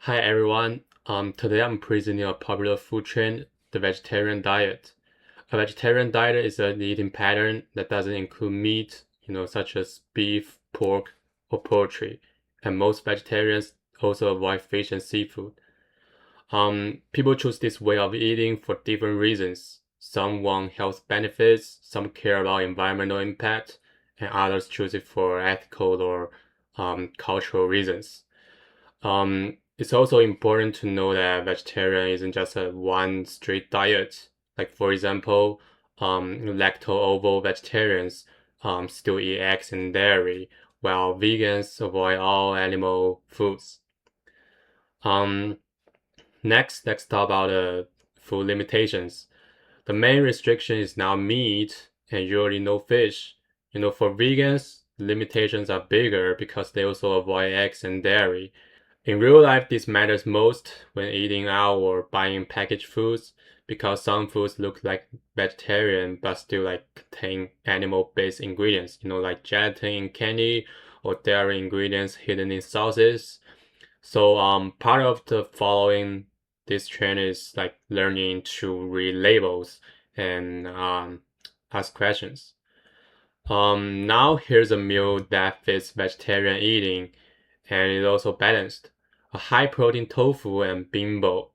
Hi everyone. Today I'm presenting a popular food trend, the vegetarian diet. A vegetarian diet is an eating pattern that doesn't include meat, such as beef, pork, or poultry. And most vegetarians also avoid fish and seafood. People choose this way of eating for different reasons. Some want health benefits, some care about environmental impact, and others choose it for ethical or cultural reasons. It's also important to know that vegetarian isn't just a one strict diet. Like for example, lacto-ovo vegetarians still eat eggs and dairy, while vegans avoid all animal foods. Um, Next, let's talk about the food limitations. The main restriction is now meat and usually no fish. For vegans, limitations are bigger because they also avoid eggs and dairy. In real life, this matters most when eating out or buying packaged foods because some foods look like vegetarian but still contain animal-based ingredients, like gelatin in candy or dairy ingredients hidden in sauces. So part of the following this trend is like learning to read labels and ask questions. Now here's a meal that fits vegetarian eating and is also balanced. A high protein tofu and bean bowl.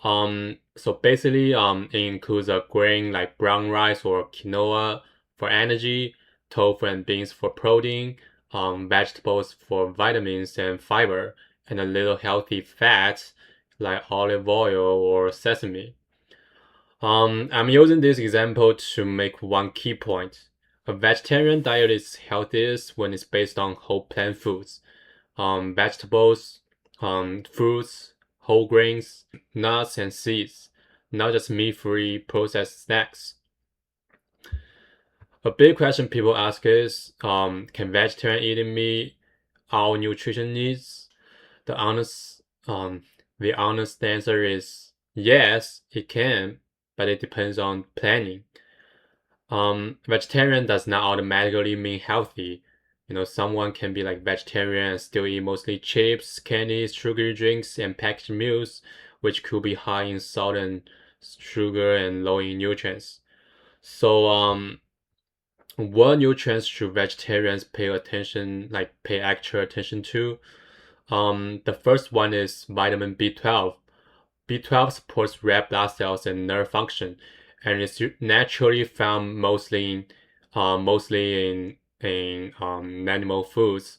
So basically, it includes a grain like brown rice or quinoa for energy, tofu and beans for protein, vegetables for vitamins and fiber, and a little healthy fat like olive oil or sesame. I'm using this example to make one key point. A vegetarian diet is healthiest when it's based on whole plant foods, vegetables, fruits, whole grains, nuts, and seeds, not just meat-free processed snacks. A big question people ask is, can vegetarian eating meet our nutrition needs? The honest, um, the honest answer is yes, it can, but it depends on planning. Vegetarian does not automatically mean healthy. Someone can be like vegetarian and still eat mostly chips, candies, sugary drinks, and packaged meals, which could be high in salt and sugar and low in nutrients. So, what nutrients should vegetarians pay extra attention to? The first one is vitamin B12. B12 supports red blood cells and nerve function, and it's naturally found mostly in animal foods.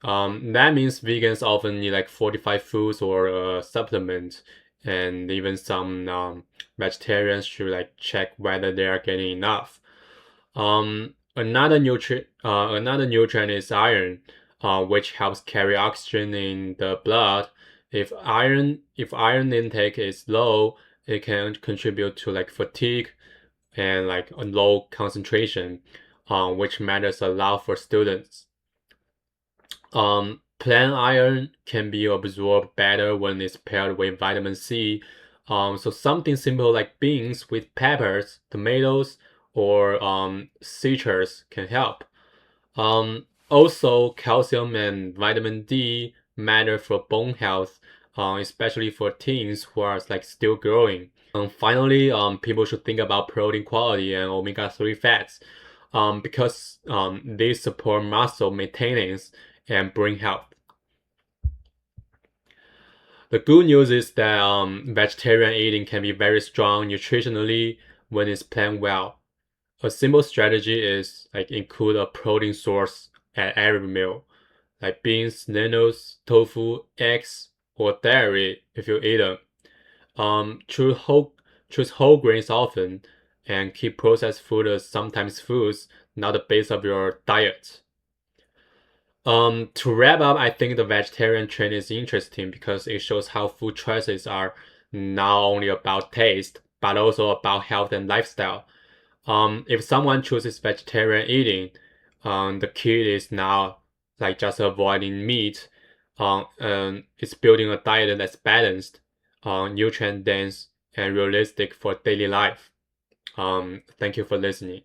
That means vegans often need like fortified foods or a supplement, and even some vegetarians should like check whether they are getting enough. Another nutrient is iron, which helps carry oxygen in the blood. If iron intake is low, it can contribute to like fatigue and like a low concentration, which matters a lot for students. Plant iron can be absorbed better when it's paired with vitamin C. So something simple like beans with peppers, tomatoes, or citrus can help. Also, calcium and vitamin D matter for bone health, especially for teens who are like still growing. Finally, people should think about protein quality and omega-3 fats, because they support muscle maintenance and brain health. The good news is that vegetarian eating can be very strong nutritionally when it's planned well. A simple strategy is like include a protein source at every meal, like beans, lentils, tofu, eggs, or dairy if you eat them. Choose whole grains often, and keep processed food as sometimes foods, not the base of your diet. To wrap up, I think the vegetarian trend is interesting because it shows how food choices are not only about taste, but also about health and lifestyle. If someone chooses vegetarian eating, the key is now like just avoiding meat. And it's building a diet that's balanced, nutrient dense, and realistic for daily life. Thank you for listening.